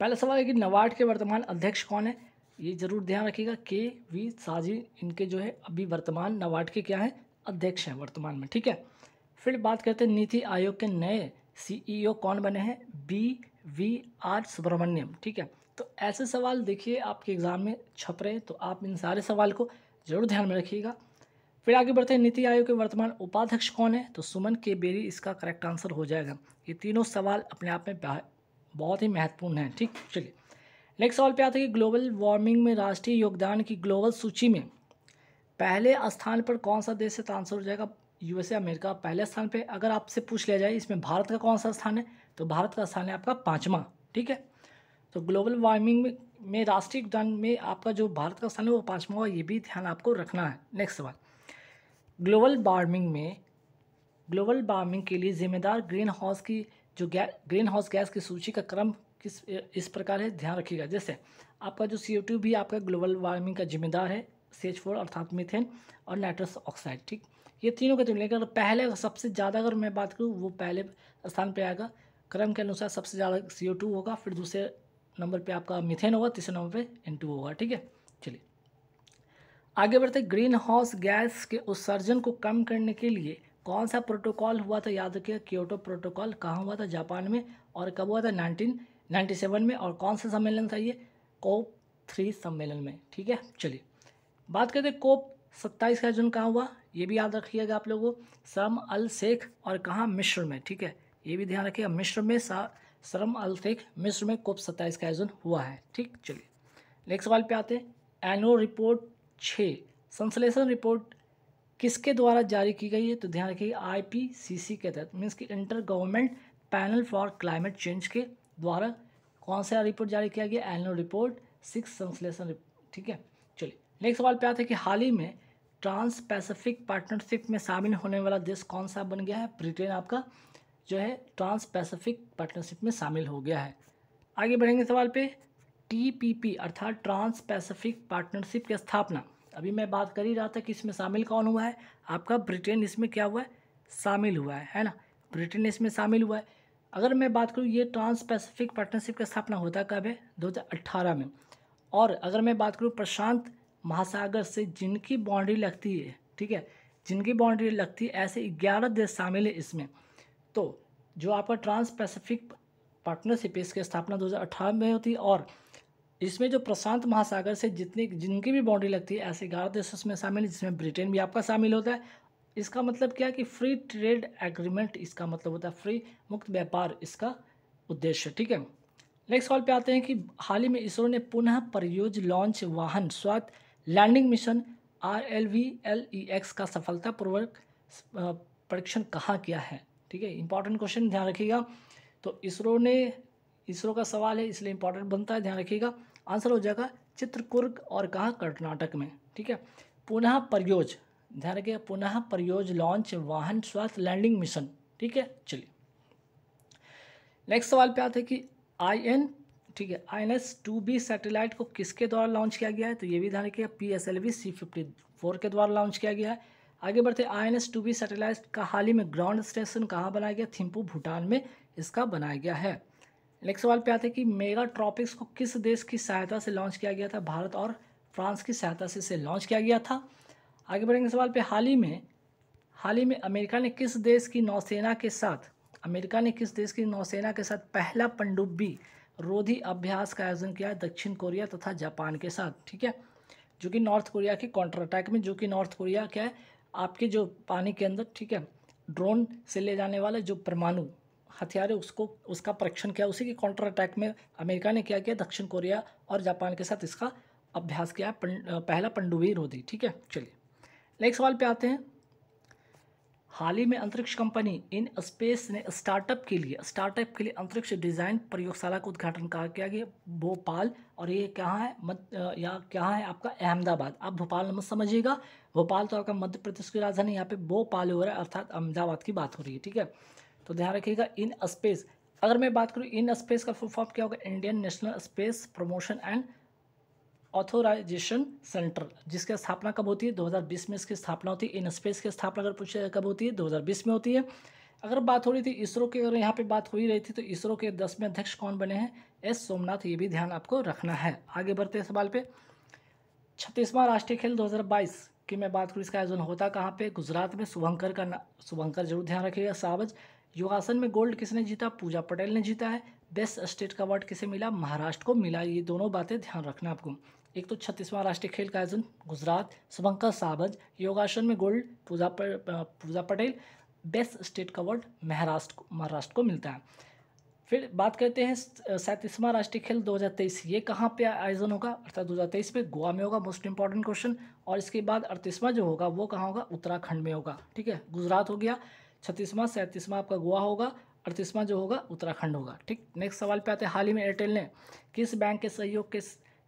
पहला सवाल है कि नाबार्ड के वर्तमान अध्यक्ष कौन है। ये जरूर ध्यान रखिएगा, के वी साजी इनके जो है अभी वर्तमान नाबार्ड के क्या है, अध्यक्ष हैं वर्तमान में। ठीक है, फिर बात करते हैं नीति आयोग के नए सीईओ कौन बने हैं, बी वी आर सुब्रमण्यम। ठीक है, तो ऐसे सवाल देखिए आपके एग्जाम में छप रहे हैं, तो आप इन सारे सवाल को जरूर ध्यान में रखिएगा। फिर आगे बढ़ते हैं, नीति आयोग के वर्तमान उपाध्यक्ष कौन है, तो सुमन के बेरी इसका करेक्ट आंसर हो जाएगा। ये तीनों सवाल अपने आप में बहुत ही महत्वपूर्ण हैं। ठीक, चलिए नेक्स्ट सवाल पे आते हैं कि ग्लोबल वार्मिंग में राष्ट्रीय योगदान की ग्लोबल सूची में पहले स्थान पर कौन सा देश है, तो आंसर हो जाएगा यूएसए अमेरिका पहले स्थान पे। अगर आपसे पूछ लिया जाए इसमें भारत का कौन सा स्थान है, तो भारत का स्थान है आपका 5वां। ठीक है, तो ग्लोबल वार्मिंग में राष्ट्रीय योगदान में आपका जो भारत का स्थान है वो 5वां होगा, ये भी ध्यान आपको रखना है। नेक्स्ट सवाल, ग्लोबल वार्मिंग के लिए जिम्मेदार ग्रीन हाउस गैस की सूची का क्रम इस प्रकार है, ध्यान रखिएगा। जैसे आपका जो CO2 भी आपका ग्लोबल वार्मिंग का जिम्मेदार है, CH4 अर्थात मीथेन और नाइट्रस ऑक्साइड। ठीक, ये तीनों के तुलना अगर पहले सबसे ज़्यादा अगर मैं बात करूँ वो पहले स्थान पे आएगा क्रम के अनुसार, सबसे ज़्यादा CO2 होगा, फिर दूसरे नंबर पे आपका मीथेन होगा, तीसरे नंबर पे N2 होगा। ठीक है, चलिए आगे बढ़ते, ग्रीन हाउस गैस के उत्सर्जन को कम करने के लिए कौन सा प्रोटोकॉल हुआ था, याद रखिए क्योटो प्रोटोकॉल कहाँ हुआ था, जापान में, और कब हुआ था, 1997 में, और कौन सा सम्मेलन था ये, COP3 सम्मेलन में। ठीक है, चलिए बात करते हैं COP27 का आयोजन कहाँ हुआ, ये भी याद रखिएगा आप लोगों को, शर्म अल शेख और कहाँ, मिस्र में। ठीक है, ये भी ध्यान रखिएगा, मिस्र में, शर्म अल शेख मिस्र में COP27 का आयोजन हुआ है। ठीक, चलिए नेक्स्ट सवाल पे आते हैं, एनुअल रिपोर्ट 6 संश्लेषण रिपोर्ट किसके द्वारा जारी की गई है, तो ध्यान रखिए IPCC के तहत, मीन्स कि inter government panel for climate change के द्वारा कौन सा रिपोर्ट जारी किया गया, एनुअल रिपोर्ट 6 संश्लेषण। ठीक है, चलिए नेक्स्ट सवाल पे आते हैं कि हाल ही में ट्रांस पैसिफिक पार्टनरशिप में शामिल होने वाला देश कौन सा बन गया है, ब्रिटेन आपका जो है ट्रांस पैसिफिक पार्टनरशिप में शामिल हो गया है। आगे बढ़ेंगे सवाल पे, TPP अर्थात ट्रांस पैसिफिक पार्टनरशिप की स्थापना, अभी मैं बात कर ही रहा था कि इसमें शामिल कौन हुआ है, आपका ब्रिटेन इसमें क्या हुआ है, शामिल हुआ है ना, ब्रिटेन इसमें शामिल हुआ है। अगर मैं बात करूँ ये ट्रांस पैसिफिक पार्टनरशिप की स्थापना होता कब है, 2018 में। और अगर मैं बात करूँ प्रशांत महासागर से जिनकी बाउंड्री लगती है, ठीक है, जिनकी बाउंड्री लगती है, ऐसे 11 देश शामिल है इसमें। तो जो आपका ट्रांस पैसिफिक पार्टनरशिप है इसकी स्थापना 2018 में होती है, और इसमें जो प्रशांत महासागर से जिनकी भी बाउंड्री लगती है ऐसे 11 देश उसमें शामिल है, जिसमें ब्रिटेन भी आपका शामिल होता है। इसका मतलब क्या है कि फ्री ट्रेड एग्रीमेंट इसका मतलब होता है, फ्री मुक्त व्यापार इसका उद्देश्य। ठीक है, नेक्स्ट सवाल पे आते हैं कि हाल ही में इसरो ने पुनः परियोज लॉन्च वाहन स्वात लैंडिंग मिशन RLVLEX का सफलतापूर्वक परीक्षण कहाँ किया है। ठीक है, इंपॉर्टेंट क्वेश्चन, ध्यान रखिएगा। तो इसरो का सवाल है इसलिए इंपॉर्टेंट बनता है, ध्यान रखिएगा। आंसर हो जाएगा चित्रकूर्ग और कहाँ, कर्नाटक में। ठीक है, पुनः परियोज, ध्यान रखिएगा, पुनः परियोज लॉन्च वाहन स्वास्थ्य लैंडिंग मिशन। ठीक है, चलिए नेक्स्ट सवाल पे आते हैं कि ठीक है, INS-2B सैटेलाइट को किसके द्वारा लॉन्च किया गया है, तो ये भी ध्यान रखिएगा PSLV C-54 के द्वारा लॉन्च किया गया है। आगे बढ़ते, INS-2B सैटेलाइट का हाल ही में ग्राउंड स्टेशन कहाँ बनाया गया, थिम्पू भूटान में इसका बनाया गया है। नेक्स्ट सवाल पे आते हैं कि मेगा ट्रॉपिक्स को किस देश की सहायता से लॉन्च किया गया था, भारत और फ्रांस की सहायता से इसे लॉन्च किया गया था। आगे बढ़ेंगे सवाल पे, हाल ही में अमेरिका ने किस देश की नौसेना के साथ पहला पनडुब्बी रोधी अभ्यास का आयोजन किया है, दक्षिण कोरिया तथा जापान के साथ। ठीक है, जो कि नॉर्थ कोरिया के काउंटर अटैक में, जो कि नॉर्थ कोरिया क्या है आपके जो पानी के अंदर, ठीक है, ड्रोन से ले जाने वाले जो परमाणु हथियार है उसका परीक्षण किया, उसी के काउंटर अटैक में अमेरिका ने क्या किया, दक्षिण कोरिया और जापान के साथ इसका अभ्यास किया, पहला पनडुब्बी रोधी। ठीक है, चलिए नेक्स्ट सवाल पे आते हैं, हाल ही में अंतरिक्ष कंपनी इन स्पेस ने स्टार्टअप के लिए अंतरिक्ष डिज़ाइन प्रयोगशाला का उद्घाटन कहाँ किया गया, भोपाल, और ये कहाँ है कहाँ है आपका, अहमदाबाद। आप भोपाल मत समझिएगा, भोपाल तो आपका मध्य प्रदेश की राजधानी, यहाँ पे भोपाल हो रहा है अर्थात अहमदाबाद की बात हो रही है। ठीक है, तो ध्यान रखिएगा इन स्पेस, अगर मैं बात करूँ इन स्पेस का फुल फॉर्म क्या होगा, Indian national space promotion and authorisation centre, जिसकी स्थापना कब होती है, 2020 में इसकी स्थापना होती है। इन स्पेस की स्थापना अगर पूछे कब होती है, 2020 में होती है। अगर बात हो रही थी इसरो की, अगर यहाँ पे बात हो ही रही थी, तो इसरो के 10वें अध्यक्ष कौन बने हैं? एस सोमनाथ। ये भी ध्यान आपको रखना है। आगे बढ़ते हैं सवाल पे। 36वां राष्ट्रीय खेल 2022 की मैं बात करूँ, इसका आयोजन होता कहाँ पे? गुजरात में। शुभंकर जरूर ध्यान रखिएगा। सावज। योगासन में गोल्ड किसने जीता? पूजा पटेल ने जीता है। बेस्ट स्टेट का अवार्ड किसे मिला? महाराष्ट्र को मिला। ये दोनों बातें ध्यान रखना आपको। एक तो 36वां राष्ट्रीय खेल का आयोजन गुजरात, शुभंकर सावज। योगासन में गोल्ड पूजा पटेल। बेस्ट स्टेट का अवार्ड महाराष्ट्र को मिलता है। फिर बात करते हैं 37वां राष्ट्रीय खेल 2023, ये कहाँ पे आयोजन होगा? अर्थात 2023 में गोवा में होगा, मोस्ट इंपॉर्टेंट क्वेश्चन। और इसके बाद 38वां जो होगा वो कहाँ होगा? उत्तराखंड में होगा। ठीक है, गुजरात हो गया, 36वां 37वां आपका गोवा होगा, 38वां जो होगा उत्तराखंड होगा। ठीक, नेक्स्ट सवाल पे आते हैं। हाल ही में एयरटेल ने किस बैंक के सहयोग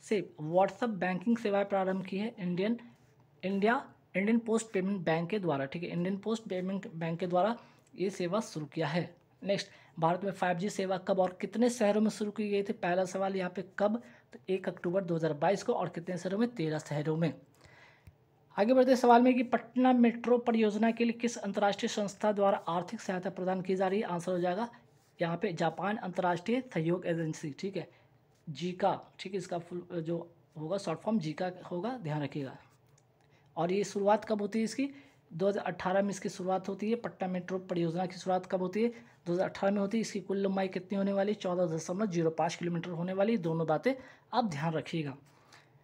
से व्हाट्सएप बैंकिंग सेवाएं प्रारंभ की है? इंडियन पोस्ट पेमेंट बैंक के द्वारा। ठीक है, इंडियन पोस्ट पेमेंट बैंक के द्वारा ये सेवा शुरू किया है। नेक्स्ट, भारत में 5G सेवा कब और कितने शहरों में शुरू की गई थी? पहला सवाल यहाँ पे कब, तो 1 अक्टूबर 2022 को। और कितने शहरों में? 13 शहरों में। आगे बढ़ते सवाल में कि पटना मेट्रो परियोजना के लिए किस अंतर्राष्ट्रीय संस्था द्वारा आर्थिक सहायता प्रदान की जा रही है? आंसर हो जाएगा यहाँ पे जापान अंतर्राष्ट्रीय सहयोग एजेंसी। ठीक है, जीका। ठीक है, इसका फुल जो होगा शॉर्ट फॉर्म जीका होगा, ध्यान रखिएगा। और ये शुरुआत कब होती है इसकी? 2018 में इसकी शुरुआत होती है। पटना मेट्रो परियोजना की शुरुआत कब होती है? 2018 में होती है। इसकी कुल लंबाई कितनी होने वाली? 14.05 किलोमीटर होने वाली। दोनों बातें आप ध्यान रखिएगा।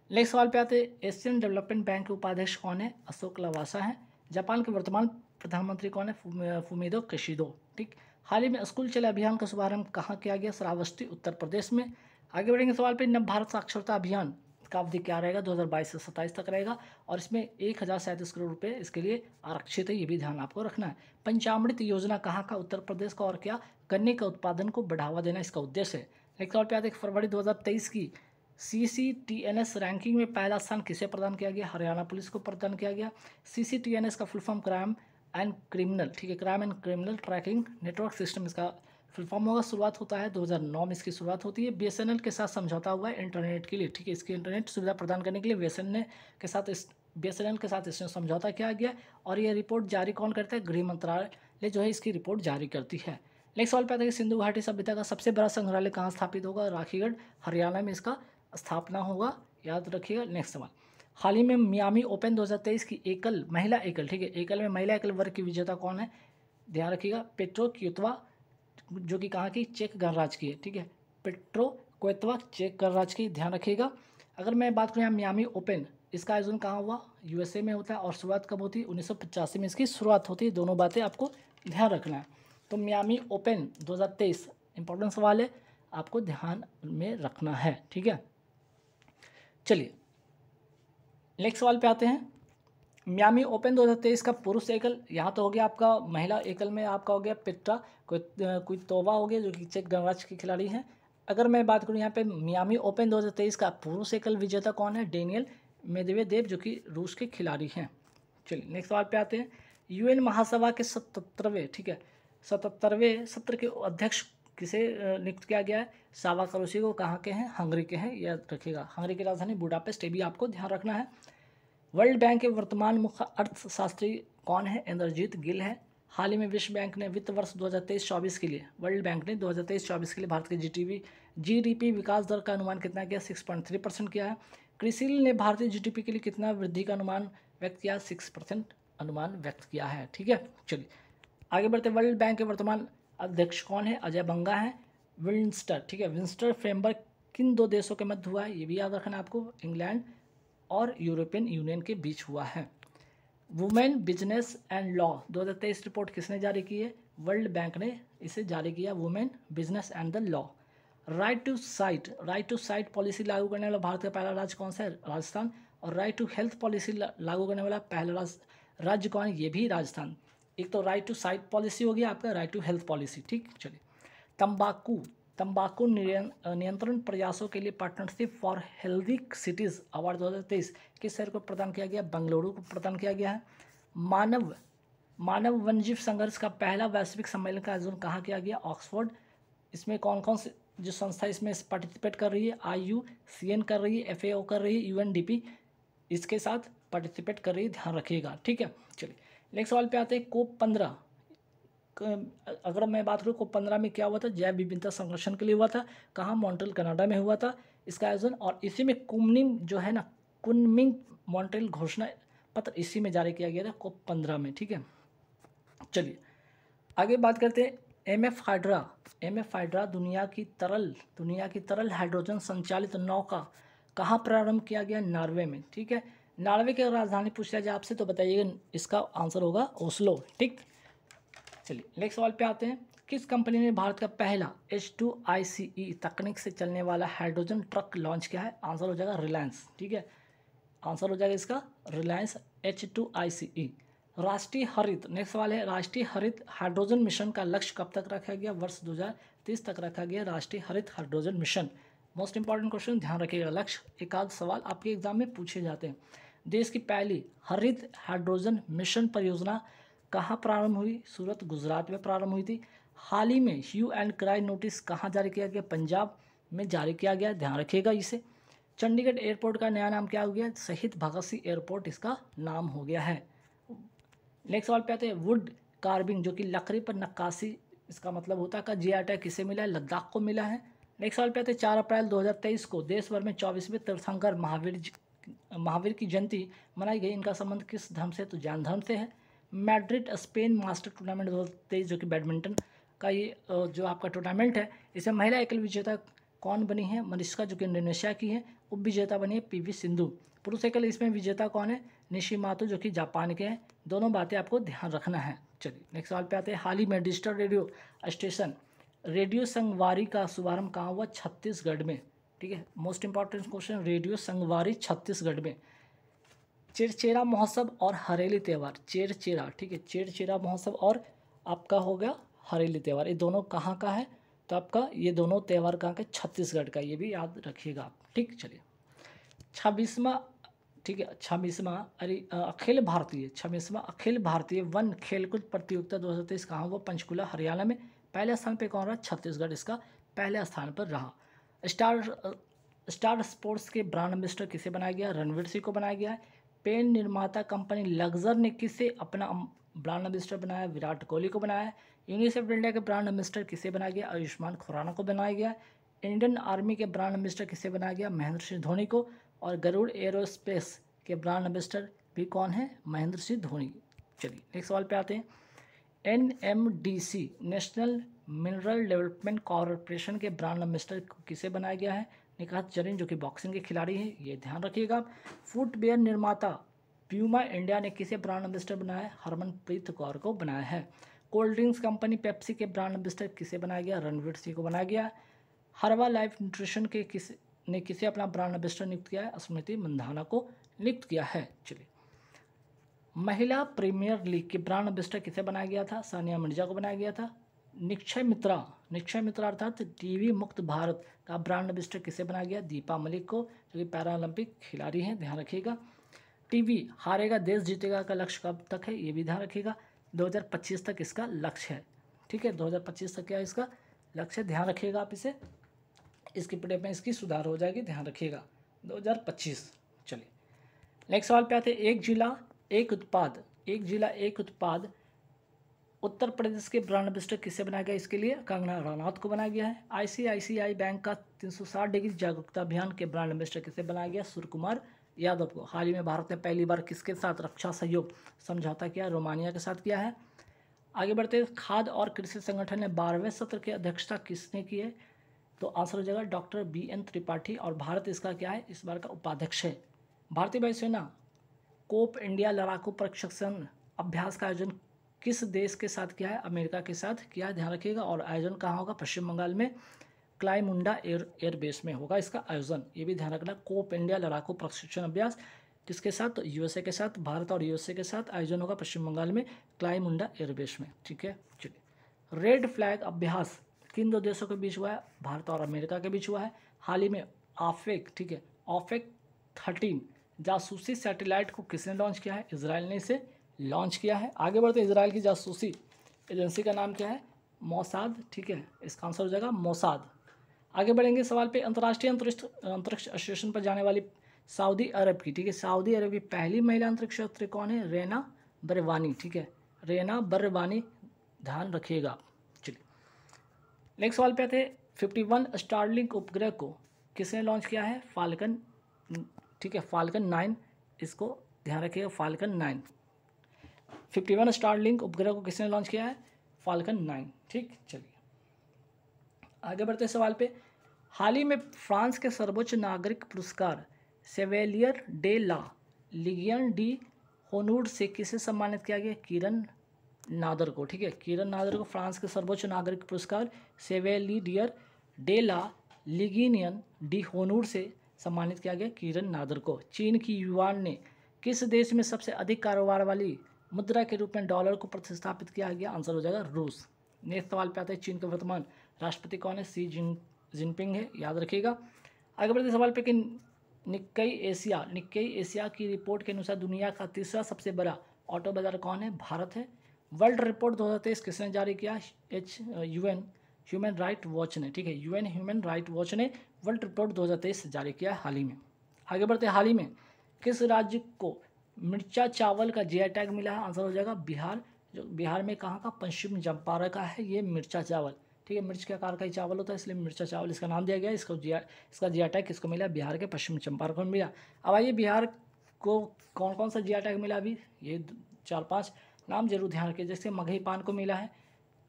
नेक्स्ट सवाल पे आते हैं। एशियन डेवलपमेंट बैंक के उपाध्यक्ष कौन है? अशोक लवासा हैं। जापान के वर्तमान प्रधानमंत्री कौन है? फुमिदो किशिडो। ठीक, हाल ही में स्कूल चले अभियान का शुभारंभ कहाँ किया गया? श्रावस्ती, उत्तर प्रदेश में। आगे बढ़ेंगे सवाल पे। नव भारत साक्षरता अभियान का अवधि क्या रहेगा? 2022 से 27 तक रहेगा। और इसमें 1037 करोड़ रुपए इसके लिए आरक्षित है, ये भी ध्यान आपको रखना है। पंचामृत योजना कहाँ का? उत्तर प्रदेश का। और क्या? गन्ने का उत्पादन को बढ़ावा देना इसका उद्देश्य है। नेक्स्ट सवाल पे आते हैं। फरवरी 2023 की CCTNS रैंकिंग में पहला स्थान किसे प्रदान किया गया? हरियाणा पुलिस को प्रदान किया गया। CCTNS का full form crime and criminal. ठीक है, crime and criminal tracking network system इसका फुल फॉर्म होगा। शुरुआत होता है 2009 में इसकी शुरुआत होती है। BSNL के साथ समझौता हुआ है इंटरनेट के लिए। ठीक है, इसकी इंटरनेट सुविधा प्रदान करने के लिए BSNL के साथ इसने समझौता किया गया। और ये रिपोर्ट जारी कौन करता है? गृह मंत्रालय जो है इसकी रिपोर्ट जारी करती है। नेक्स्ट सवाल पे आता है कि सिंधु घाटी सभ्यता का सबसे बड़ा संग्रहालय कहाँ स्थापित होगा? राखीगढ़, हरियाणा में इसका स्थापना होगा, याद रखिएगा। नेक्स्ट सवाल। हाल ही में मियामी ओपन 2023 की महिला एकल, ठीक है, एकल में महिला एकल वर्ग की विजेता कौन है? ध्यान रखिएगा, पेट्रो क्वितोवा, जो कि कहाँ की? चेक गणराज्य की है। ठीक है, पेट्रो क्वितोवा चेक गणराज्य की, ध्यान रखिएगा। अगर मैं बात करूँ यहाँ मियामी ओपन, इसका आयोजन कहाँ हुआ? USA में होता है। और शुरुआत कब होती है? 1985 में इसकी शुरुआत होती है। दोनों बातें आपको ध्यान रखना है। तो मियामी ओपन 2023 इंपॉर्टेंट सवाल है, आपको ध्यान में रखना है। ठीक है, चलिए नेक्स्ट सवाल पे आते हैं। मियामी ओपन 2023 का पुरुष एकल, यहाँ तो हो गया आपका। महिला एकल में आपका हो गया पेट्रा क्वितोवा हो गया, जो कि चेक गणराज्य की खिलाड़ी हैं। अगर मैं बात करूँ यहाँ पे मियामी ओपन 2023 का पुरुष एकल विजेता कौन है? डेनियल मेदवेदेव, जो कि रूस के खिलाड़ी हैं। चलिए नेक्स्ट सवाल पे आते हैं। UN महासभा के 77वें, ठीक है, 77वें सत्र के अध्यक्ष किसे नियुक्त किया गया है? सावा करोसी को। कहाँ के हैं? हंगरी के हैं, याद रखिएगा। हंगरी की राजधानी बुडापेस्ट, ये भी आपको ध्यान रखना है। वर्ल्ड बैंक के वर्तमान मुख्य अर्थशास्त्री कौन है? इंद्रजीत गिल है। हाल ही में विश्व बैंक ने वित्त वर्ष 2023-24 के लिए, वर्ल्ड बैंक ने 2023-24 के लिए भारत के GDP विकास दर का अनुमान कितना किया? 6.3% किया है। क्रिसिल ने भारतीय GDP के लिए कितना वृद्धि का अनुमान व्यक्त किया? 6% अनुमान व्यक्त किया है। ठीक है, चलिए आगे बढ़ते। वर्ल्ड बैंक के वर्तमान अध्यक्ष कौन है? अजय बंगा है। विंस्टर, ठीक है, विंस्टर फ्रेमवर्क किन दो देशों के मध्य हुआ है? ये भी याद रखना आपको, इंग्लैंड और यूरोपियन यूनियन के बीच हुआ है। Women business and law 2023 report किसने जारी की है? वर्ल्ड बैंक ने इसे जारी किया, women business and the law. Right to sight policy लागू करने वाला भारत का पहला राज्य कौन सा है? राजस्थान। और राइट टू हेल्थ पॉलिसी लागू करने वाला पहला राज्य कौन है? ये भी राजस्थान। एक तो राइट टू साइट पॉलिसी हो गया आपका, राइट टू हेल्थ पॉलिसी। ठीक, चलिए तंबाकू नियंत्रण प्रयासों के लिए partnership for healthy cities award 2023 किस शहर को प्रदान किया गया? बेंगलुरु को प्रदान किया गया है। मानव वन्यजीव संघर्ष का पहला वैश्विक सम्मेलन का आयोजन कहाँ किया गया? ऑक्सफोर्ड। इसमें कौन कौन से जो संस्था इसमें पार्टिसिपेट कर रही है? IUCN कर रही है, FAO कर रही है, UNDP इसके साथ पार्टिसिपेट कर रही है, ध्यान रखिएगा। ठीक है, चलिए नेक्स्ट सवाल पे आते हैं। COP 15 अगर मैं बात करूँ COP15 में क्या हुआ था, जैव विविधता संरक्षण के लिए हुआ था, कहाँ, मॉन्ट्रियल कनाडा में हुआ था इसका आयोजन, और इसी में कुनमिंग जो है ना, कुनमिंग मॉन्ट्रियल घोषणा पत्र इसी में जारी किया गया था COP15 में, ठीक है। चलिए आगे बात करते हैं MF हाइड्रा। MF हाइड्रा दुनिया की तरल हाइड्रोजन संचालित नौका कहाँ प्रारंभ किया गया, नॉर्वे में, ठीक है। नॉर्वे की राजधानी पूछ लिया जाए आपसे तो बताइएगा, इसका आंसर होगा ओस्लो, ठीक। चलिए नेक्स्ट सवाल पे आते हैं। किस कंपनी ने भारत का पहला H2ICE तकनीक से चलने वाला हाइड्रोजन ट्रक लॉन्च किया है, आंसर हो जाएगा रिलायंस, ठीक है। आंसर हो जाएगा इसका रिलायंस H2ICE। राष्ट्रीय हरित, नेक्स्ट सवाल है, राष्ट्रीय हरित हाइड्रोजन मिशन का लक्ष्य कब तक रखा गया, वर्ष 2030 तक रखा गया राष्ट्रीय हरित hydrogen mission. Most important question, ध्यान रखिएगा, लक्ष्य एक आध सवाल आपके एग्जाम में पूछे जाते हैं। देश की पहली हरित हाइड्रोजन मिशन परियोजना कहाँ प्रारंभ हुई, सूरत गुजरात में प्रारंभ हुई थी। हाल ही में ह्यू एंड क्राई नोटिस कहाँ जारी किया गया, पंजाब में जारी किया गया, ध्यान रखिएगा इसे। चंडीगढ़ एयरपोर्ट का नया नाम क्या हो गया, शहीद भगत सिंह एयरपोर्ट इसका नाम हो गया है। नेक्स्ट सवाल पे आते हैं, वुड कार्विंग जो कि लकड़ी पर नक्काशी इसका मतलब होता है का GI टैग किसे मिला है, लद्दाख को मिला है। नेक्स्ट सवाल पे आते हैं, 4 अप्रैल 2023 को देश भर में 24वें तीर्थंकर महावीर की जयंती मनाई गई, इनका संबंध किस धर्म से, तो जैन धर्म से है। मैड्रिड स्पेन मास्टर टूर्नामेंट 2023 जो कि बैडमिंटन का ये जो आपका टूर्नामेंट है, इसमें महिला एकल विजेता कौन बनी है, मनिष्का जो कि इंडोनेशिया की है, उप विजेता बनी है PV सिंधु। पुरुष एकल इसमें विजेता कौन है, निशिमातो जो कि जापान के हैं। दोनों बातें आपको ध्यान रखना है। चलिए नेक्स्ट सवाल पे आते हैं, हाल ही में डिजिटल रेडियो स्टेशन रेडियो संगवारी का शुभारंभ कहाँ हुआ, छत्तीसगढ़ में, ठीक है। मोस्ट इंपॉर्टेंट क्वेश्चन, रेडियो संगवारी छत्तीसगढ़ में। चेरचेरा महोत्सव और हरेली त्यौहार, चेरचेरा, ठीक है, चेरचेरा महोत्सव और आपका हो गया हरेली त्यौहार, ये दोनों कहाँ का है, तो आपका ये दोनों त्यौहार कहाँ के, छत्तीसगढ़ का, ये भी याद रखिएगा आप, ठीक। चलिए 26वां, ठीक है, 26वां अखिल भारतीय वन खेलकूद प्रतियोगिता 2023 कहाँ हुआ, पंचकुला हरियाणा में। पहले स्थान पे कौन रहा, छत्तीसगढ़ इसका पहले स्थान पर रहा। स्टार स्पोर्ट्स के ब्रांड एम्बेसडर किसे बनाया गया, रणवीर सिंह को बनाया गया है। पेन निर्माता कंपनी लक्जर ने किसे अपना ब्रांड एम्बेसडर बनाया, विराट कोहली को बनाया है। यूनिसेफ इंडिया के ब्रांड एम्बेसडर किसे बनाया गया, आयुष्मान खुराना को बनाया गया है। इंडियन आर्मी के ब्रांड एम्बेसडर किसे बनाया गया, महेंद्र सिंह धोनी को। और गरुड़ एरोस्पेस के ब्रांड एम्बेसडर भी कौन है, महेंद्र सिंह धोनी। चलिए नेक्स्ट सवाल पे आते हैं, NMDC national mineral development corporation के ब्रांड एम्बेसडर किसे बनाया गया है, निखात जरीन जो कि बॉक्सिंग के खिलाड़ी हैं, ये ध्यान रखिएगा। फुटवेयर निर्माता प्यूमा इंडिया ने किसे ब्रांड एम्बेसडर बनाया है, हरमनप्रीत कौर को बनाया है। कोल्ड ड्रिंक्स कंपनी पेप्सी के ब्रांड एम्बेसडर किसे बनाया गया, रणवीर सिंह को बनाया गया। हर्बा लाइफ न्यूट्रिशन के किसे अपना ब्रांड एम्बेसडर नियुक्त किया है, स्मृति मंधाना को नियुक्त किया है। चलिए महिला प्रीमियर लीग के ब्रांड एम्बेसडर किसे बनाया गया था, सानिया मिर्जा को बनाया गया था। निक्षय मित्रा अर्थात टीवी मुक्त भारत का ब्रांड एम्बेसडर किसे बनाया गया, दीपा मलिक को, जो कि पैरालंपिक खिलाड़ी हैं, ध्यान रखिएगा। टीवी हारेगा देश जीतेगा का लक्ष्य कब तक है, ये भी ध्यान रखिएगा, 2025 तक इसका लक्ष्य है, ठीक है, 2025 तक क्या है इसका लक्ष्य, ध्यान रखिएगा आप इसे, इसकी पीडीएफ में इसकी सुधार हो जाएगी, ध्यान रखिएगा 2025। चलिए नेक्स्ट सवाल पे आते हैं, एक जिला एक उत्पाद उत्तर प्रदेश के ब्रांड एम्बेसडर किसे बनाया गया, इसके लिए कंगना रनौत को बनाया गया है। ICICI बैंक का 360 डिग्री जागरूकता अभियान के ब्रांड एम्बेसडर किसे बनाया गया, सूर्य कुमार यादव को। हाल ही में भारत ने पहली बार किसके साथ रक्षा सहयोग समझौता किया, रोमानिया के साथ किया है। आगे बढ़ते हैं, खाद्य और कृषि संगठन ने 12वें सत्र की अध्यक्षता किसने की है, तो आंसर हो जाएगा डॉक्टर BN त्रिपाठी, और भारत इसका क्या है, इस बार का उपाध्यक्ष है। भारतीय वायुसेना कोप इंडिया लड़ाकू प्रशिक्षण अभ्यास का आयोजन किस देश के साथ किया है, अमेरिका के साथ किया है, ध्यान रखिएगा। और आयोजन कहाँ होगा, पश्चिम बंगाल में क्लाईमुंडा एयरबेस में होगा इसका आयोजन, ये भी ध्यान रखना। कोप इंडिया लड़ाकू प्रशिक्षण अभ्यास किसके साथ, तो USA के साथ, भारत और USA के साथ आयोजन होगा पश्चिम बंगाल में क्लाईमुंडा एयरबेस में, ठीक है। चलिए रेड फ्लैग अभ्यास किन दो देशों के बीच हुआ है, भारत और अमेरिका के बीच हुआ है। हाल ही में ऑफेक, ठीक है, ऑफेक 13 जासूसी सैटेलाइट को किसने लॉन्च किया है, इजराइल ने इसे लॉन्च किया है। आगे बढ़ते इजराइल की जासूसी एजेंसी का नाम क्या है, मोसाद, ठीक है, इसका आंसर हो जाएगा मोसाद। आगे बढ़ेंगे सवाल पे, अंतर्राष्ट्रीय अंतरिक्ष स्टेशन पर जाने वाली सऊदी अरब की, ठीक है, सऊदी अरब की पहली महिला अंतरिक्ष यात्री कौन है, रेना बरवानी, ठीक है, रेना बरवानी, ध्यान रखिएगा। चलिए नेक्स्ट सवाल पे आते हैं। 51 स्टारलिंक उपग्रह को किसने लॉन्च किया है? फाल्कन, ठीक है, फाल्कन 9, इसको ध्यान रखिएगा, फाल्कन 9। 51 स्टारलिंक उपग्रह को किसने लॉन्च किया है? फाल्कन 9। ठीक, चलिए आगे बढ़ते हैं सवाल पे। हाल ही में फ्रांस के सर्वोच्च नागरिक पुरस्कार सेवेलियर डे ला लिगियन डी होनूर से किसे सम्मानित किया गया? किरण नादर को। ठीक है, किरण नादर को फ्रांस के सर्वोच्च नागरिक पुरस्कार सेवेलियर डे ला लिगियन डी होनूर से सम्मानित किया गया किरण नादर को। चीन की युआन ने किस देश में सबसे अधिक कारोबार वाली मुद्रा के रूप में डॉलर को प्रतिस्थापित किया गया? आंसर हो जाएगा रूस। नेक्स्ट सवाल पे आते हैं। चीन के वर्तमान राष्ट्रपति कौन है? सी जिनपिंग है, याद रखिएगा। आगे बढ़ते सवाल पे कि निक्केई एशिया की रिपोर्ट के अनुसार दुनिया का तीसरा सबसे बड़ा ऑटो बाजार कौन है? भारत है। वर्ल्ड रिपोर्ट 2023 किसने जारी किया? यूएन ह्यूमन राइट वॉच ने। ठीक है, यूएन ह्यूमन राइट वॉच ने वर्ल्ड रिपोर्ट 2023 जारी किया हाल ही में। आगे बढ़ते हाल ही में किस राज्य को मिर्चा चावल का जीआई टैग मिला है? आंसर हो जाएगा बिहार। जो बिहार में कहाँ का? पश्चिम चंपारण का है ये मिर्चा चावल। ठीक है, मिर्च के आकार का ही चावल होता है, इसलिए मिर्चा चावल इसका नाम दिया गया। इसका जीआई टैग किसको मिला? बिहार के पश्चिम चंपारण को मिला। अब आइए बिहार को कौन कौन सा जीआई टैग मिला? अभी ये 4-5 नाम जरूर ध्यान रखिए। जैसे मगही पान को मिला है,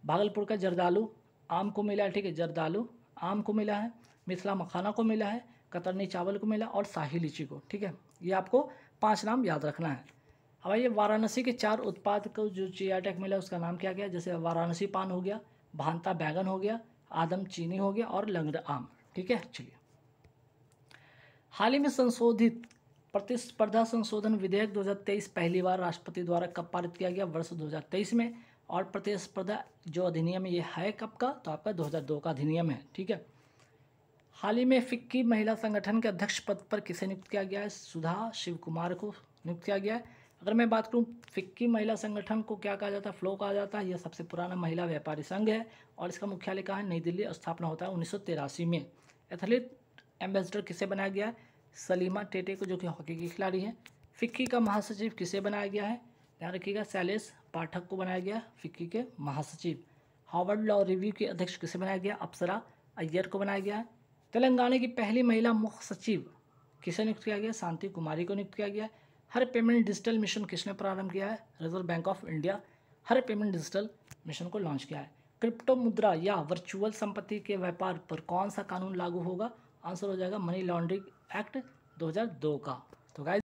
भागलपुर का जर्दालू आम को मिला है। ठीक है, जर्दालू आम को मिला है, मिथिला मखाना को मिला है, कतरनी चावल को मिला और शाही लीची को। ठीक है, ये आपको 5 नाम याद रखना है। अब आइए वाराणसी के 4 उत्पाद को जो जीआई टैग मिला उसका नाम क्या गया? जैसे वाराणसी पान हो गया, भांता बैगन हो गया, आदम चीनी हो गया और लंगड़ा आम। ठीक है, चलिए हाल ही में संशोधित प्रतिस्पर्धा संशोधन विधेयक 2023 पहली बार राष्ट्रपति द्वारा कब पारित किया गया? वर्ष 2023 में। और प्रतिस्पर्धा जो अधिनियम ये है कब का? तो आपका 2002 का अधिनियम है। ठीक है, हाल ही में फिक्की महिला संगठन के अध्यक्ष पद पर किसे नियुक्त किया गया है? सुधा शिव कुमार को नियुक्त किया गया है। अगर मैं बात करूं फिक्की महिला संगठन को क्या कहा जाता है? फ्लो कहा जाता है। यह सबसे पुराना महिला व्यापारी संघ है और इसका मुख्यालय कहाँ है? नई दिल्ली। स्थापना होता है 1983 में। एथलीट एम्बेसडर किसे बनाया गया है? सलीमा टेटे को, जो कि हॉकी की खिलाड़ी है। फिक्की का महासचिव किसे बनाया गया है? ध्यान रखिएगा, शैलेश पाठक को बनाया गया फिक्की के महासचिव। हार्वर्ड लॉ रिव्यू के अध्यक्ष किसे बनाया गया? अप्सरा अय्यर को बनाया गया है। तेलंगाना की पहली महिला मुख्य सचिव किसे नियुक्त किया गया? शांति कुमारी को नियुक्त किया गया। हर पेमेंट डिजिटल मिशन किसने प्रारंभ किया है? Reserve bank of India her payment digital mission को लॉन्च किया है। क्रिप्टो मुद्रा या वर्चुअल संपत्ति के व्यापार पर कौन सा कानून लागू होगा? आंसर हो जाएगा मनी लॉन्ड्रिंग एक्ट 2002 का। तो गाइस